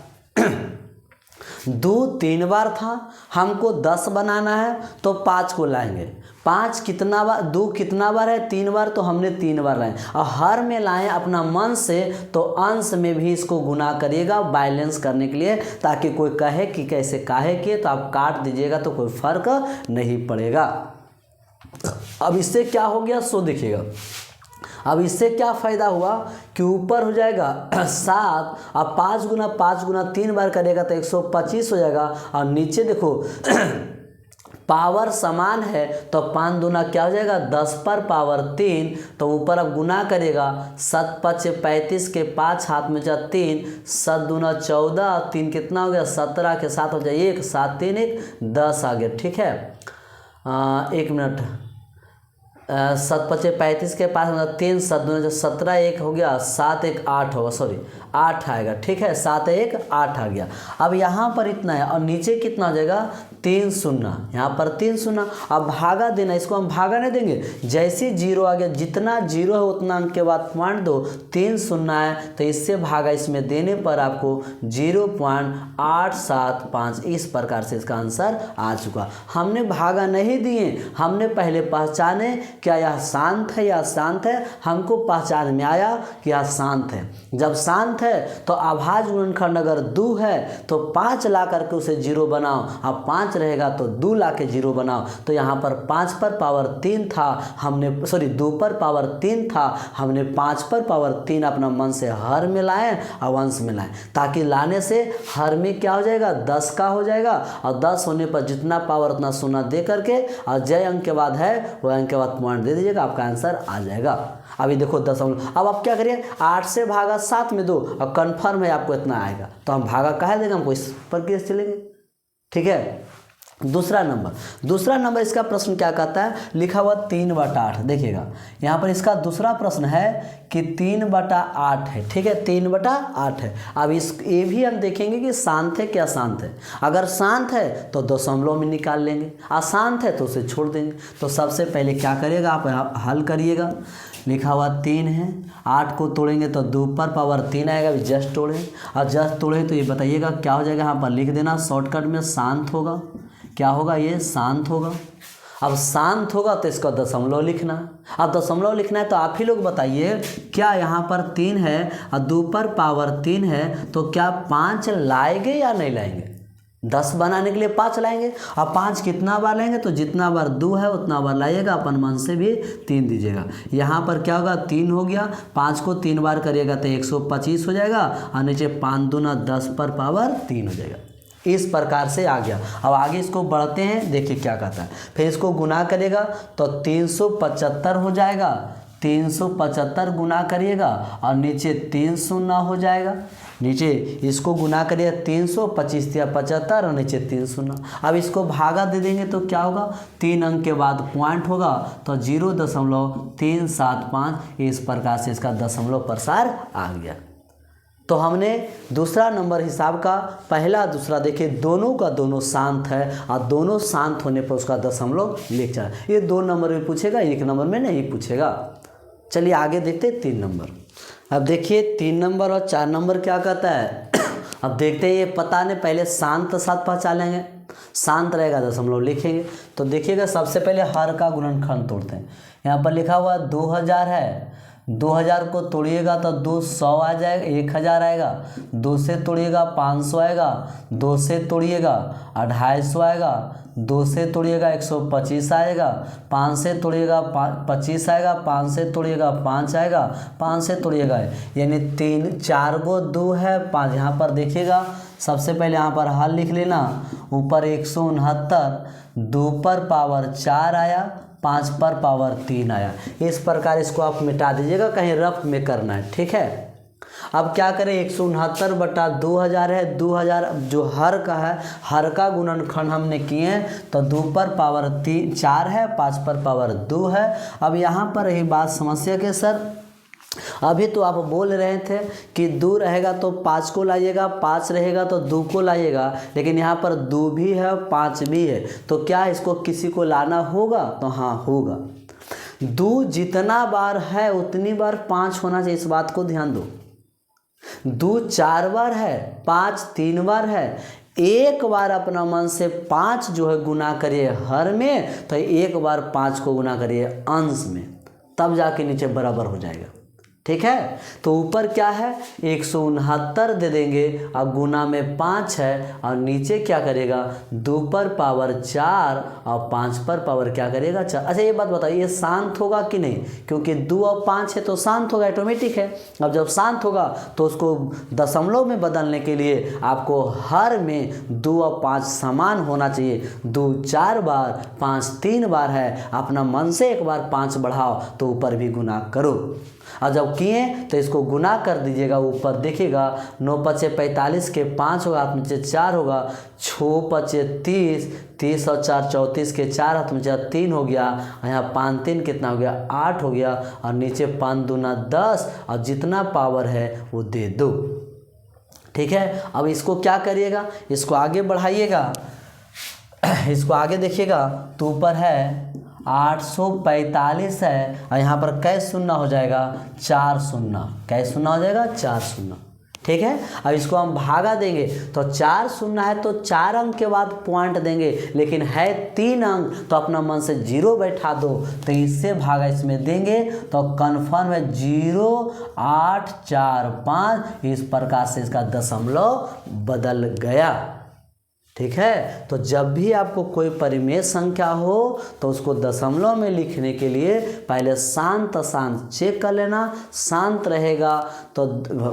2 3 बार था, हमको 10 बनाना है तो 5 को लाएंगे। 5 कितना बार, 2 कितना बार है 3 बार, तो हमने 3 बार लाए, और हर में लाएं अपना मन से, तो अंश में भी इसको गुना करिएगा बैलेंस करने के लिए, ताकि कोई कहे कि कैसे काहे किए तो आप काट दीजिएगा तो कोई फर्क नहीं पड़ेगा। अब इससे क्या हो गया सो देखिएगा। अब इससे क्या फ़ायदा हुआ कि ऊपर हो जाएगा 7, अब 5 गुना 5 गुना 3 बार करेगा तो 125 हो जाएगा, और नीचे देखो पावर समान है तो 5 दूना क्या हो जाएगा 10 पर पावर 3, तो ऊपर अब गुना करेगा 7 5 35 के 5 हाथ में जा 3, 7 दूना 14, 3 कितना हो गया 17 के 7 हो जाए 1, 7 3 1 10 आ गया। ठीक है, 1 मिनट, 7 5 35 के पास मतलब 3 7 दूना 17 1 हो गया, 7 1 8 होगा, सॉरी 8 आएगा। ठीक है, 7 1 8 आ गया। अब यहाँ पर इतना है और नीचे कितना हो जाएगा 3 शून्य, यहाँ पर 3 शून्य। अब भागा देना, इसको हम भागा नहीं देंगे, जैसे 0 आ गया, जितना 0 है उतना अंक के बाद पॉइंट दो, 3 शून्य है तो इससे भागा, इसमें देने पर आपको 0.875, इस प्रकार से इसका आंसर आ चुका। हमने भागा नहीं दिए, हमने पहले पहचाने क्या यह शांत है या शांत है, हमको पहचान में आया कि यह शांत है। जब शांत है तो अभाज्य गुणनखंड अगर 2 है तो 5 ला करके उसे 0 बनाओ, अब 5 रहेगा तो 2 ला के 0 बनाओ। तो यहाँ पर 5 पर पावर 3 था, हमने 2 पर पावर 3 था, हमने 5 पर पावर 3 अपना मन से हर में लाए और अंश में लाए, ताकि लाने से हर में क्या हो जाएगा 10 का हो जाएगा, और 10 होने पर जितना पावर उतना शून्य दे करके और जय अंक के बाद है वह अंक के बाद पॉइंट दे दीजिएगा, आपका आंसर आ जाएगा। अभी देखो 10। अब आप क्या करिए 8 से भागा 7 में दो, और कन्फर्म है आपको इतना आएगा, तो हम भागा कहा देगा, हमको इस प्रक्रिया से चलेंगे। ठीक है, दूसरा नंबर इसका प्रश्न क्या कहता है, लिखा हुआ 3/8। देखिएगा यहाँ पर इसका दूसरा प्रश्न है कि 3/8 है। ठीक है, 3/8 है। अब ये भी हम देखेंगे कि शांत है क्या शांत है। अगर शांत है तो दशमलव में निकाल लेंगे, अशांत है तो उसे छोड़ देंगे। तो सबसे पहले क्या करिएगा, आप हल करिएगा। लिखा हुआ 3 है, 8 को तोड़ेंगे तो 2 पर पावर 3 आएगा, अभी जस्ट तोड़ें, और जस्ट तोड़े तो ये बताइएगा क्या हो जाएगा। यहाँ पर लिख देना शॉर्टकट में, शांत होगा। क्या होगा, ये शांत होगा। अब शांत होगा तो इसका दशमलव लिखना। अब दशमलव लिखना है तो आप ही लोग बताइए, क्या यहाँ पर 3 है और 2 पर पावर 3 है तो क्या 5 लाएंगे या नहीं लाएंगे। 10 बनाने के लिए 5 लाएंगे, और 5 कितना बार लाएंगे, तो जितना बार 2 है उतना बार लाइएगा, अपन मन से भी 3 दीजिएगा। यहाँ पर क्या होगा 3 हो गया, 5 को 3 बार करिएगा तो 125 हो जाएगा, और नीचे 5 दूना 10 पर पावर 3 हो जाएगा। इस प्रकार से आ गया। अब आगे इसको बढ़ते हैं, देखिए क्या कहता है। फिर इसको गुना करेगा तो 375 हो जाएगा, 375 गुना करिएगा और नीचे 3 शून्य हो जाएगा। नीचे इसको गुना करिए 325 या 75 और नीचे 3 शून्य। अब इसको भागा दे देंगे तो क्या होगा, 3 अंक के बाद पॉइंट होगा तो 0.375, इस प्रकार से इसका दशमलव प्रसार आ गया। तो हमने दूसरा नंबर हिसाब का पहला दूसरा देखिए दोनों का दोनों शांत है, और दोनों शांत होने पर उसका दशमलव लिख चला। ये 2 नंबर में पूछेगा, 1 नंबर में नहीं पूछेगा। चलिए आगे देखते 3 नंबर। अब देखिए 3 नंबर और 4 नंबर क्या कहता है। अब देखते हैं, ये पता नहीं, पहले शांत साथ पहचान लेंगे। शांत रहेगा दशमलव लिखेंगे। तो देखिएगा सबसे पहले हर का गुणनखंड तोड़ते हैं। यहाँ पर लिखा हुआ 2000 है, 2000 को तोड़िएगा तो 200 आ जाएगा, 1000 आएगा। 2 से तोड़िएगा 500 आएगा, 2 से तोड़िएगा 250 आएगा, 2 से तोड़िएगा 125 आएगा, 5 से तोड़िएगा 25 आएगा, 5 से तोड़िएगा 5 आएगा, 5 से तोड़िएगा, यानी 4 गो 2 है 5। यहाँ पर देखिएगा सबसे पहले यहाँ पर हल लिख लेना, ऊपर 169, 2 पर पावर 4 आया, 5 पर पावर 3 आया। इस प्रकार इसको आप मिटा दीजिएगा, कहीं रफ में करना है। ठीक है, अब क्या करें, 169 बटा 2000 है, 2000 जो हर का है, हर का गुणनखंड हमने किए हैं तो 2 पर पावर 4 है, 5 पर पावर 2 है। अब यहाँ पर यही बात समस्या के सर, अभी तो आप बोल रहे थे कि 2 रहेगा तो 5 को लाइएगा, 5 रहेगा तो 2 को लाइएगा, लेकिन यहाँ पर 2 भी है 5 भी है, तो क्या इसको किसी को लाना होगा? तो हाँ होगा। 2 जितना बार है उतनी बार 5 होना चाहिए, इस बात को ध्यान दो। 2 4 बार है, 5 3 बार है, एक बार अपना मन से 5 जो है गुना करिए हर में, तो एक बार 5 को गुना करिए अंश में, तब जाके नीचे बराबर हो जाएगा। ठीक है, तो ऊपर क्या है 169 दे देंगे और गुना में 5 है, और नीचे क्या करेगा 2 पर पावर 4 और 5 पर पावर क्या करेगा 4। अच्छा ये बात बताइए, ये शांत होगा कि नहीं? क्योंकि 2 और 5 है तो शांत होगा, ऑटोमेटिक है। अब जब शांत होगा तो उसको दशमलव में बदलने के लिए आपको हर में 2 और 5 समान होना चाहिए। 2 4 बार, 5 3 बार है, अपना मन से एक बार 5 बढ़ाओ तो ऊपर भी गुना करो, और जब किए तो इसको गुना कर दीजिएगा। ऊपर देखिएगा 9 5 45 के 5 होगा, हाथ नीचे 4 होगा, 6 5 30, 30 और 4 34 के 4 हाथ नीचे 3 हो गया, यहाँ 5 3 कितना हो गया 8 हो गया, और नीचे 5 दूना 10, और जितना पावर है वो दे दो। ठीक है, अब इसको क्या करिएगा, इसको आगे बढ़ाइएगा, इसको आगे देखिएगा तो ऊपर है 845 है, और यहाँ पर कै शून्य हो जाएगा 4 शून्य, कै शून्य हो जाएगा 4 शून्य। ठीक है, अब इसको हम भागा देंगे तो 4 शून्य है तो 4 अंक के बाद पॉइंट देंगे, लेकिन है 3 अंक तो अपना मन से 0 बैठा दो, तो इससे भागा इसमें देंगे तो कन्फर्म है 0 8 4 5, इस प्रकार से इसका दशमलव बदल गया। ठीक है, तो जब भी आपको कोई परिमेय संख्या हो तो उसको दशमलव में लिखने के लिए पहले शांत चेक कर लेना, शांत रहेगा तो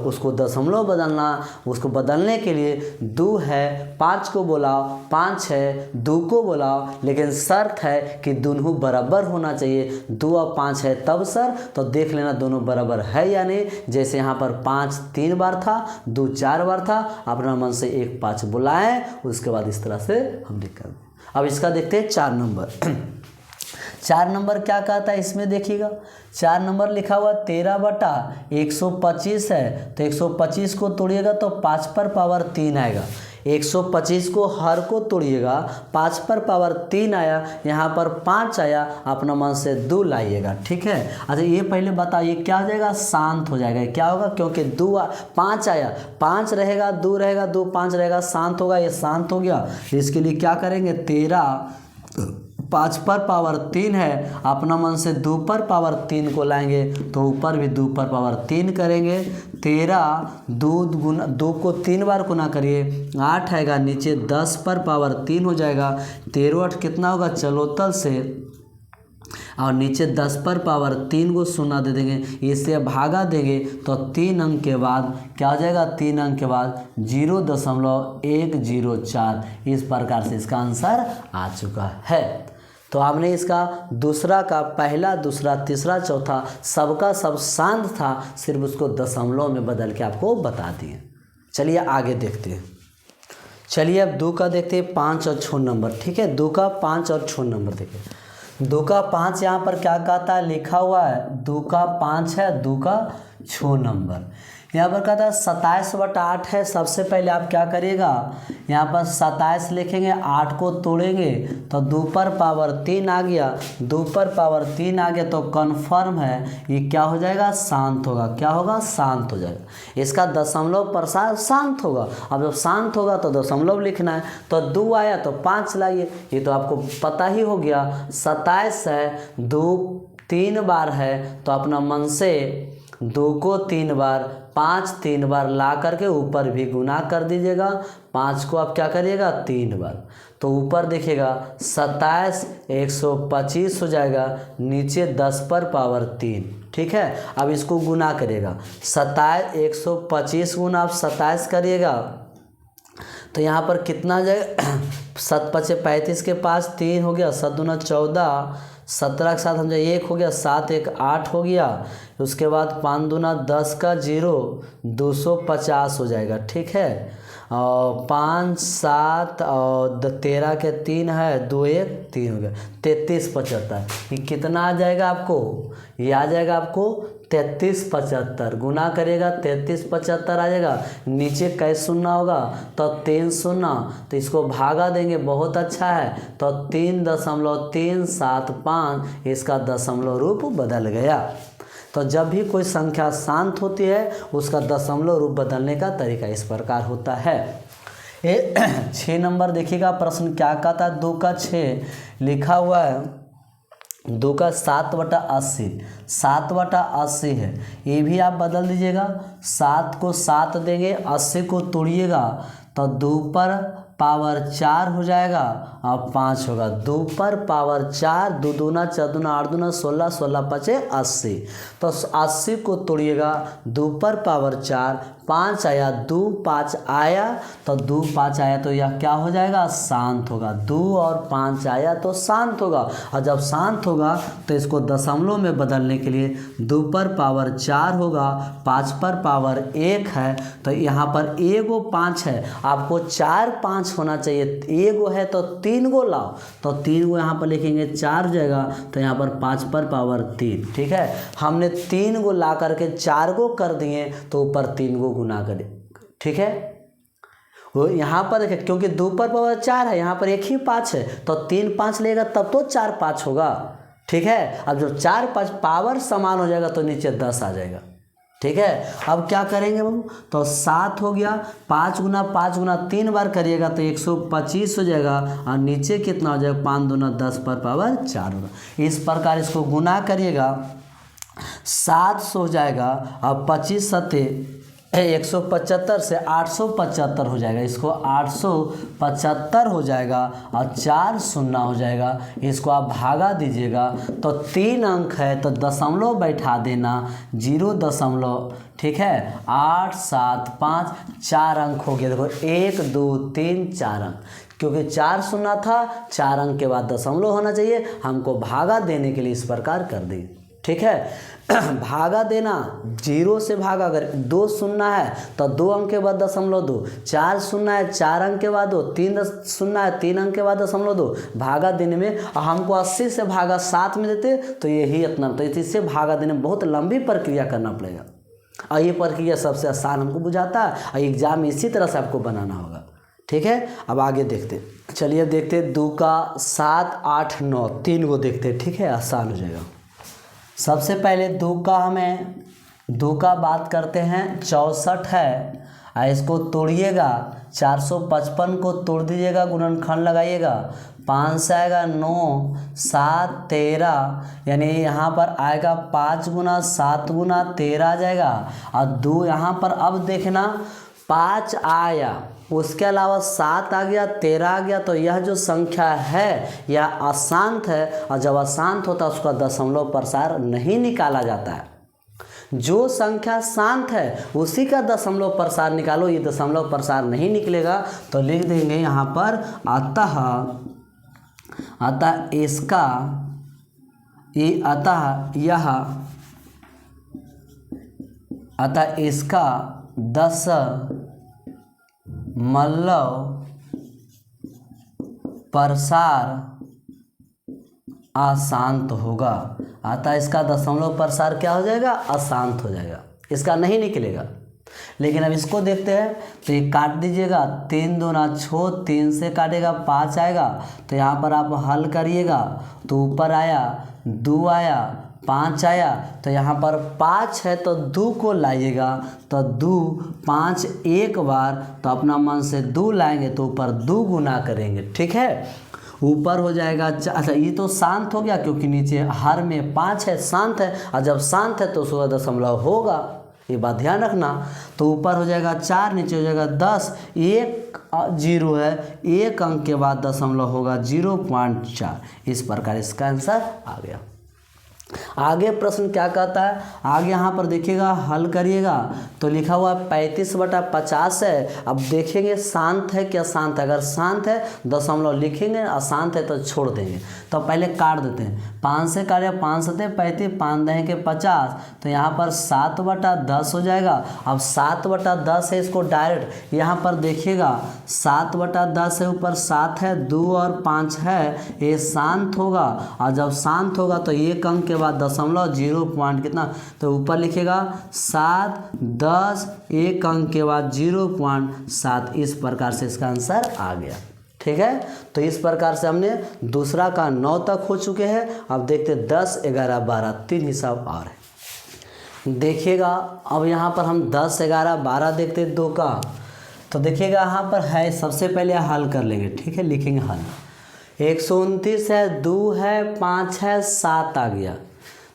उसको दशमलव बदलना। उसको बदलने के लिए 2 है 5 को बुलाओ, 5 है 2 को बुलाओ, लेकिन शर्त है कि दोनों बराबर होना चाहिए। 2 और 5 है तब सर, तो देख लेना दोनों बराबर है या नहीं। जैसे यहाँ पर 5 3 बार था, 2 4 बार था, अपना मन से 1 5 बुलाएं, उसके बाद इस तरह से हम लिख कर। अब इसका देखते हैं 4 नंबर। 4 नंबर क्या कहता है इसमें देखिएगा, 4 नंबर लिखा हुआ 13 बटा 125 है, तो 125 को तोड़िएगा तो 5 पर पावर 3 आएगा। 125 को हर को तोड़िएगा, 5 पर पावर 3 आया, यहाँ पर 5 आया, अपना मन से 2 लाइएगा। ठीक है, अच्छा ये पहले बताइए क्या हो जाएगा, शांत हो जाएगा। क्या होगा, क्योंकि 5 आया, 5 रहेगा 2 रहेगा, 2 5 रहेगा, शांत होगा, ये शांत हो गया। इसके लिए क्या करेंगे, 13 5 पर पावर 3 है, अपना मन से 2 पर पावर 3 को लाएंगे तो ऊपर भी 2 पर पावर 3 करेंगे। 13 2 को 3 बार गुना करिए 8 आएगा, नीचे 10 पर पावर 3 हो जाएगा। 13 8 कितना होगा, चलोतल से, और नीचे 10 पर पावर 3 को शून्य दे देंगे, इसे भागा देंगे तो 3 अंक के बाद क्या हो जाएगा, 3 अंक के बाद 0.104। इस प्रकार से इसका आंसर आ चुका है। तो आपने इसका दूसरा का पहला दूसरा तीसरा चौथा सबका सब शांत था, सिर्फ उसको दशमलव में बदल के आपको बता दिए। चलिए आगे देखते हैं। चलिए अब 2 का देखते हैं 5 और 6 नंबर। ठीक है, 2 का 5 और 6 नंबर देखिए। 2 का 5 यहाँ पर क्या कहता है, लिखा हुआ है 2 का 5 है, 2 का 6 नंबर। यहाँ पर कहता है 27 बटा 8 है। सबसे पहले आप क्या करिएगा, यहाँ पर 27 लिखेंगे, 8 को तोड़ेंगे तो 2 पर पावर 3 आ गया, 2 पर पावर 3 आ गया, तो कन्फर्म है ये क्या हो जाएगा, शांत होगा। क्या होगा, शांत हो जाएगा। इसका दशमलव प्रसार शांत होगा। अब जब शांत होगा तो दशमलव लिखना है, तो 2 आया तो 5 लाइए, ये तो आपको पता ही हो गया। 27 है, 2 3 बार है, तो अपना मन से 2 को 3 बार, 5 3 बार ला करके ऊपर भी गुना कर दीजिएगा। 5 को आप क्या करिएगा, 3 बार, तो ऊपर देखिएगा 27 125 हो जाएगा, नीचे 10 पर पावर 3। ठीक है, अब इसको गुना करिएगा। 27 125 गुना आप 27 करिएगा तो यहाँ पर कितना आ जाएगा, 7 5 35 के पास 3 हो गया, 7 दूना 14, 17 के साथ हम जो 1 हो गया, 7 1 8 हो गया, उसके बाद 5 दूना 10 का 0, 250 हो जाएगा। ठीक है, और 5 7 और 13 के 3 है, 2 1 3 हो गया, 33 75। ये कितना आ जाएगा आपको? ये आ जाएगा आपको 33 75। गुना करिएगा 33 75 आ जाएगा। नीचे कैसे शून्य होगा? तो 3 शून्य, तो इसको भागा देंगे, बहुत अच्छा है। तो 3.375 इसका दशमलव रूप बदल गया। तो जब भी कोई संख्या शांत होती है उसका दशमलव रूप बदलने का तरीका इस प्रकार होता है। 6 नंबर देखिएगा, प्रश्न क्या कहता है? 2 का 6 लिखा हुआ है, 2 का 7/80, 7/80 है। ये भी आप बदल दीजिएगा, 7 को 7 देंगे, 80 को तोड़िएगा तो 2 पर पावर 4 हो जाएगा और 5 होगा। 2 पर पावर 4, 2 दूना 4 दूना 8 दूना 16, 16 5 80। तो 80 को तोड़िएगा, 2 पर पावर 4, 5 आया, 2 5 आया, तो 2 5 आया तो यह क्या हो जाएगा? शांत होगा। 2 और 5 आया तो शांत होगा, और जब शांत होगा तो इसको दशमलव में बदलने के लिए 2 पर पावर 4 होगा, 5 पर पावर 1 है, तो यहाँ पर एगो 5 है, आपको 4 5 होना चाहिए। एगो है तो 3 गो लाओ, तो 3 गो यहाँ पर लिखेंगे, 4 जाएगा, तो यहाँ पर 5 पर पावर 3। ठीक है, हमने 3 गो ला करके 4 गो कर दिए, तो ऊपर 3 गो गुना करें। ठीक है, वो यहाँ पर देखिए, क्योंकि 2 पर पावर 4 है, यहाँ पर एक ही 5 है, तो 3 5 लेगा तब तो 4 5 होगा। ठीक है, अब जब 4 5 पावर समान हो जाएगा तो नीचे 10 आ जाएगा। ठीक है, अब क्या करेंगे हम? तो 7 हो गया, 5 गुना 5 गुना 3 बार करिएगा तो 125 हो जाएगा, और नीचे कितना हो जाएगा? 5 दूना 10 पर पावर 4 होगा। इस प्रकार इसको गुना करिएगा, 700 हो जाएगा, और 25 सत्ते 175 से 875 हो जाएगा, इसको 875 हो जाएगा, और 4 शून्य हो जाएगा। इसको आप भागा दीजिएगा तो 3 अंक है, तो दशमलव बैठा देना, 0 दशमलव। ठीक है, 8 7 5 4 अंक हो गया। देखो 1 2 3 4 अंक, क्योंकि 4 शून्य था, 4 अंक के बाद दशमलव होना चाहिए, हमको भागा देने के लिए इस प्रकार कर दी। ठीक है, भागा देना, 0 से भागा, अगर 2 शून्य है तो 2 अंक के बाद दशमलव 2, 4 शून्य है 4 अंक के बाद 2, 3 शून्य है 3 अंक के बाद दशमलव 2। भागा देने में हमको 80 से भागा 7 में देते तो यही इतना, तो इससे भागा देने में बहुत लंबी प्रक्रिया करना पड़ेगा, और ये प्रक्रिया सबसे आसान हमको बुझाता है, और एग्जाम में इसी तरह से आपको बनाना होगा। ठीक है, अब आगे देखते, चलिए अब देखते 2 का 7 8 9, 3 को देखते। ठीक है, आसान हो जाएगा। सबसे पहले 2 का बात करते हैं, 64 है, इसको तोड़िएगा, 455 को तोड़ दीजिएगा, गुणनखंड लगाइएगा, 5 से आएगा 9 7 13, यानी यहाँ पर आएगा 5 गुना 7 गुना 13 आ जाएगा, और 2 यहाँ पर अब देखना 5 आया, उसके अलावा 7 आ गया, 13 आ गया, तो यह जो संख्या है यह अशांत है, और जब अशांत होता है उसका दशमलव प्रसार नहीं निकाला जाता है। जो संख्या शांत है उसी का दशमलव प्रसार निकालो, ये दशमलव प्रसार नहीं निकलेगा तो लिख देंगे यहाँ पर अतः इसका अतः इसका दशमलव प्रसार अशांत होगा। अतः इसका दशमलव प्रसार क्या हो जाएगा? अशांत हो जाएगा, इसका नहीं निकलेगा। लेकिन अब इसको देखते हैं, तो ये काट दीजिएगा, 3 दूना 6, 3 से काटेगा 5 आएगा, तो यहाँ पर आप हल करिएगा, तो ऊपर आया 2 आया 5 आया, तो यहाँ पर 5 है तो 2 को लाइएगा, तो 2 5 एक बार, तो अपना मन से 2 लाएंगे तो ऊपर 2 गुना करेंगे। ठीक है, ऊपर हो जाएगा। अच्छा, ये तो शांत हो गया क्योंकि नीचे हर में 5 है, शांत है, और जब शांत है तो उसका दशमलव होगा, ये बात ध्यान रखना। तो ऊपर हो जाएगा 4, नीचे हो जाएगा 10, 1 0 है, 1 अंक के बाद दशमलव होगा 0.4। इस प्रकार इसका आंसर आ गया। आगे प्रश्न क्या कहता है, आगे यहाँ पर देखिएगा, हल करिएगा तो लिखा हुआ 35/50 है। अब देखेंगे शांत है क्या शांत है, अगर शांत है दशमलव लिखेंगे, अशांत है तो छोड़ देंगे। तो पहले काट देते हैं, 5 से काटे 5 सते 35, 5 दहे के 50, तो यहाँ पर 7/10 हो जाएगा। अब 7/10 है, इसको डायरेक्ट यहाँ पर देखिएगा 7/10 है, ऊपर 7 है, 2 और 5 है, ये शांत होगा। और जब शांत होगा तो एक अंक के बाद दशमलव 0 पॉइंट कितना, तो ऊपर लिखेगा 7, 10, एक अंक के बाद 0.7। इस प्रकार से इसका आंसर आ गया। ठीक है, तो इस प्रकार से हमने दूसरा का 9 तक हो चुके हैं। अब देखते 10, 11, 12 तीन हिसाब और है। देखिएगा अब यहाँ पर हम 10, 11, 12 देखते 2 का। तो देखिएगा यहाँ पर है, सबसे पहले हल कर लेंगे। ठीक है, लिखेंगे हल। 129 है, 2 है, 5 है, 7 आ गया।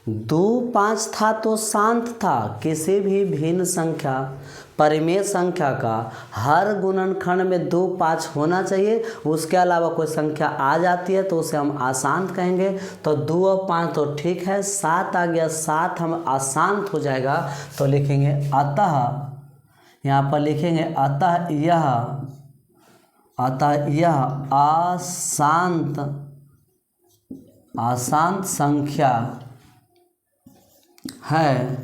2, 5 था तो शांत था। किसी भी भिन्न संख्या परिमेय संख्या का हर गुणनखंड में 2, 5 होना चाहिए। उसके अलावा कोई संख्या आ जाती है तो उसे हम अशांत कहेंगे। तो 2 और 5 तो ठीक है, 7 आ गया, 7 हम अशांत हो जाएगा। तो लिखेंगे अतः, यहाँ पर लिखेंगे अतः यह अशांत संख्या है,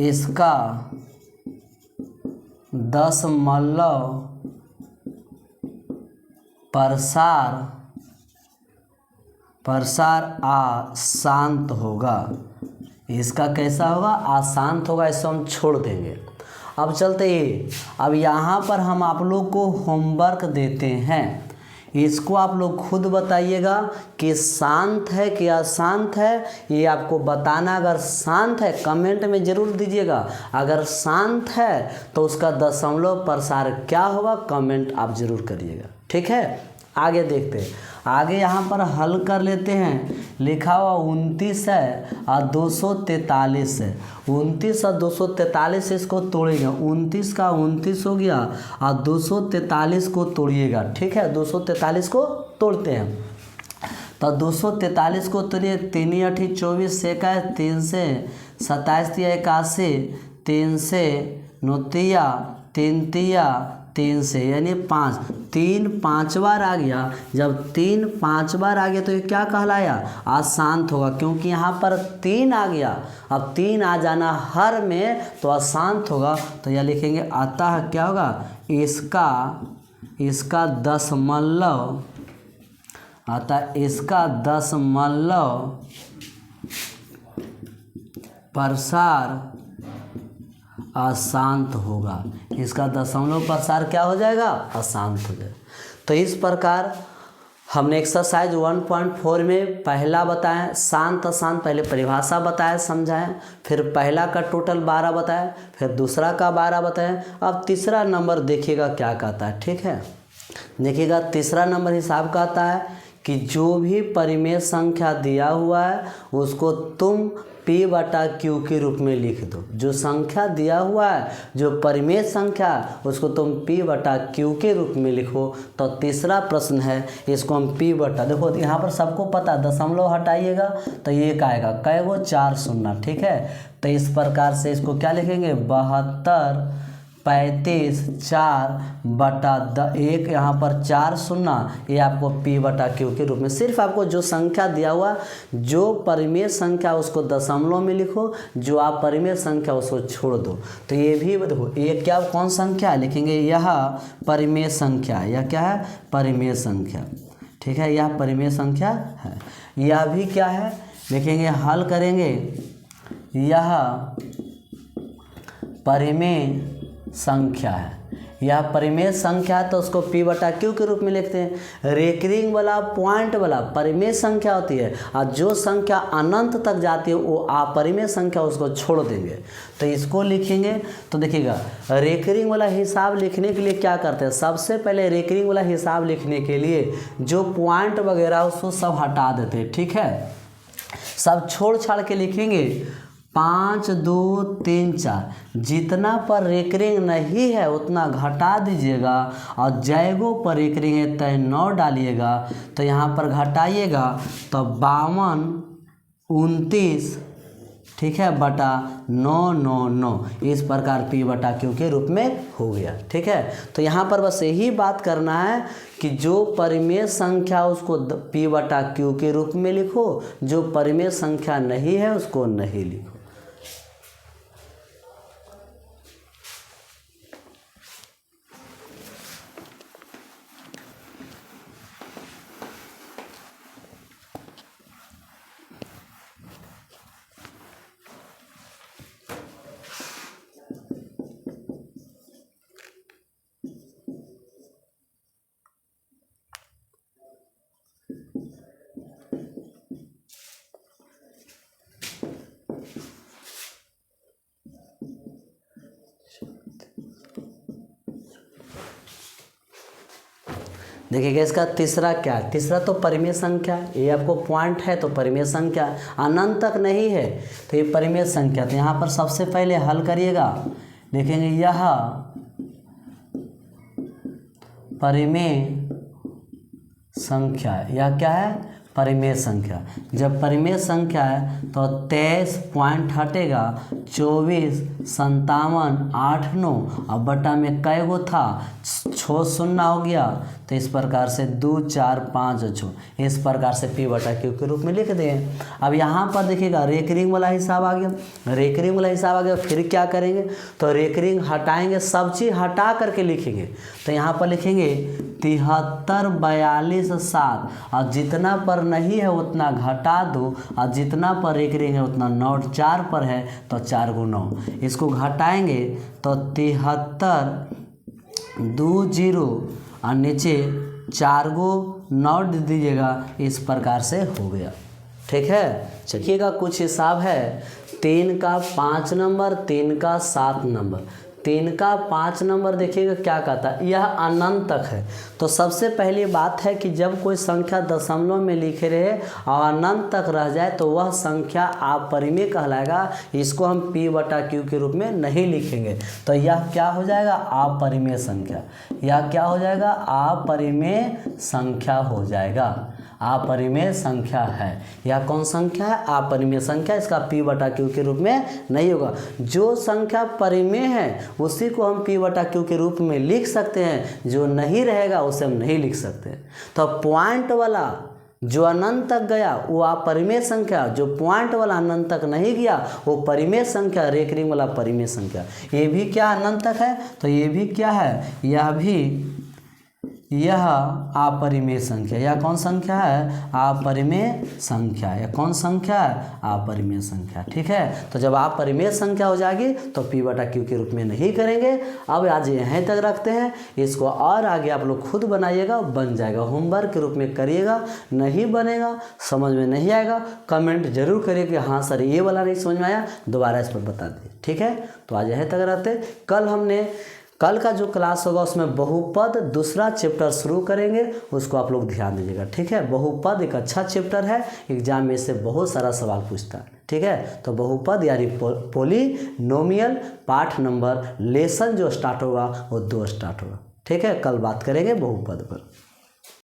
इसका दशमलव प्रसार अशांत होगा। इसका कैसा होगा, अशांत होगा। इसको हम छोड़ देंगे। अब चलते ही, अब यहाँ पर हम आप लोग को होमवर्क देते हैं। इसको आप लोग खुद बताइएगा कि शांत है कि अशांत है, ये आपको बताना। अगर शांत है कमेंट में ज़रूर दीजिएगा, अगर शांत है तो उसका दशमलव प्रसार क्या होगा कमेंट आप ज़रूर करिएगा। ठीक है, आगे देखते हैं। आगे यहाँ पर हल कर लेते हैं। लिखा हुआ 29 है और 243 है। 29 और 243 इसको तोड़ेंगे। 29 का 29 हो गया और 243 को तोड़िएगा। ठीक है, 243 को तोड़ते हैं। तो 243 को तोड़िए। 3 8 24 से का 3 से 27 81, 3 से 9 3 3 से यानी 5, 3 5 बार आ गया। जब 3 5 बार आ गया तो ये क्या कहलाया, अशांत होगा, क्योंकि यहाँ पर 3 आ गया। अब 3 आ जाना हर में तो अशांत होगा। तो यह लिखेंगे अतः क्या होगा, इसका दशमलव, अतः इसका दशमलव प्रसार अशांत होगा। इसका दशमलव प्रसार क्या हो जाएगा, अशांत हो जाएगा। तो इस प्रकार हमने एक्सरसाइज 1.4 में पहला बताया शांत अशांत, पहले परिभाषा बताया समझाएं, फिर पहला का टोटल 12 बताया, फिर दूसरा का 12 बताया। अब तीसरा नंबर देखिएगा क्या कहता है। ठीक है, देखिएगा तीसरा नंबर हिसाब कहता है कि जो भी परिमेय संख्या दिया हुआ है उसको तुम P/Q के रूप में लिख दो। जो संख्या दिया हुआ है, जो परिमेय संख्या, उसको तुम P/Q के रूप में लिखो। तो तीसरा प्रश्न है, इसको हम देखो यहाँ पर सबको पता, दशमलव हटाइएगा तो ये क्या आएगा, कै गो 4 शून्य। ठीक है, तो इस प्रकार से इसको क्या लिखेंगे, 72 35 4/1, यहाँ पर 4 शून्य, ये आपको P/Q के रूप में। सिर्फ आपको जो संख्या दिया हुआ, जो परिमेय संख्या उसको दशमलव में लिखो, जो आप परिमेय संख्या उसको छोड़ दो। तो ये भी देखो, ये क्या कौन संख्या है, लिखेंगे यह परिमेय संख्या। यह क्या है, परिमेय संख्या। ठीक है, यह परिमेय संख्या है। यह भी क्या है, लिखेंगे हल करेंगे, यह परिमेय संख्या है। यह परिमेय संख्या है तो उसको P/Q के रूप में लिखते हैं। रेकरिंग वाला पॉइंट वाला परिमेय संख्या होती है, और जो संख्या अनंत तक जाती है वो अपरिमेय संख्या, उसको छोड़ देंगे। तो इसको लिखेंगे। तो देखिएगा रेकरिंग वाला हिसाब लिखने के लिए क्या करते हैं, सबसे पहले रेकरिंग वाला हिसाब लिखने के लिए जो पॉइंट वगैरह उसको सब हटा देते हैं। ठीक है, सब छोड़ छाड़ के लिखेंगे 5 2 3 4, जितना पर रेकरिंग नहीं है उतना घटा दीजिएगा, और जैगो पर रेकरिंग है तय 9 डालिएगा। तो यहाँ पर घटाइएगा तो 52 29, ठीक है, बटा 999 इस प्रकार P बटा Q के रूप में हो गया। ठीक है, तो यहाँ पर बस यही बात करना है कि जो परिमेय संख्या उसको P बटा Q के रूप में लिखो, जो परिमेय संख्या नहीं है उसको नहीं लिखो। देखिएगा इसका तीसरा क्या है, तीसरा तो परिमेय संख्या, ये आपको पॉइंट है तो परिमेय संख्या, अनंत तक नहीं है तो ये परिमेय संख्या। तो यहाँ पर सबसे पहले हल करिएगा, देखेंगे यह परिमेय संख्या, यह क्या है, परिमेय संख्या। जब परिमेय संख्या है तो 23 पॉइंट हटेगा, 24 57 8 9 अब बटा में कै गो था, 6 शून्य हो गया, तो इस प्रकार से 2 4 5 6 इस प्रकार से P बटा Q के रूप में लिख दें। अब यहाँ पर देखिएगा रेकरिंग वाला हिसाब आ गया, रेकरिंग वाला हिसाब आ गया, फिर क्या करेंगे तो रेकरिंग हटाएंगे, सब चीज़ हटा करके लिखेंगे। तो यहाँ पर लिखेंगे 73 42 7 और जितना पर नहीं है उतना घटा दो, और जितना पर रेकरिंग है उतना नोट 4 पर है तो 4 × 9 इसको घटाएंगे तो 73 2 0 और नीचे 4 गो नोट दीजिएगा, इस प्रकार से हो गया। ठीक है, चलिएगा कुछ हिसाब है, 3 का 5 नंबर, 3 का 7 नंबर, 3 का 5 नंबर देखिएगा क्या कहता है, यह अनंत तक है। तो सबसे पहली बात है कि जब कोई संख्या दशमलव में लिखे रहे और अनंत तक रह जाए तो वह संख्या अपरिमेय कहलाएगा, इसको हम P बटा Q के रूप में नहीं लिखेंगे। तो यह क्या हो जाएगा, अपरिमेय संख्या, यह क्या हो जाएगा, अपरिमेय संख्या हो जाएगा, अपरिमेय संख्या है। यह कौन संख्या है, अपरिमेय संख्या, इसका P बटा Q के रूप में नहीं होगा। जो संख्या परिमेय है उसी को हम P बटा Q के रूप में लिख सकते हैं, जो नहीं रहेगा उसे हम नहीं लिख सकते। तो पॉइंट वाला जो अनंत तक गया वो अपरिमेय संख्या, जो पॉइंट वाला अनंत तक नहीं गया वो परिमेय संख्या, रेकरिंग वाला परिमेय संख्या। ये भी क्या अनंत तक है, तो ये भी क्या है, यह भी, यह अपरिमेय संख्या। यह कौन संख्या है, अपरिमेय संख्या। यह कौन संख्या है, अपरिमेय संख्या। ठीक है, तो जब अपरिमेय संख्या हो जाएगी तो P बटा Q के रूप में नहीं करेंगे। अब आज यहीं तक रखते हैं, इसको और आगे आप लोग खुद बनाइएगा, बन जाएगा, होमवर्क के रूप में करिएगा। नहीं बनेगा, समझ में नहीं आएगा, कमेंट जरूर करिए कि हाँ सर ये वाला नहीं समझ में आया, दोबारा इस पर बता दिए। ठीक है, तो आज यहीं तक रहते। कल का जो क्लास होगा उसमें बहुपद दूसरा चैप्टर शुरू करेंगे, उसको आप लोग ध्यान दीजिएगा। ठीक है, बहुपद एक अच्छा चैप्टर है, एग्जाम में से बहुत सारा सवाल पूछता है। ठीक है, तो बहुपद यानी पॉलिनोमियल पाठ नंबर लेसन जो स्टार्ट होगा वो 2 स्टार्ट होगा। ठीक है, कल बात करेंगे बहुपद पर।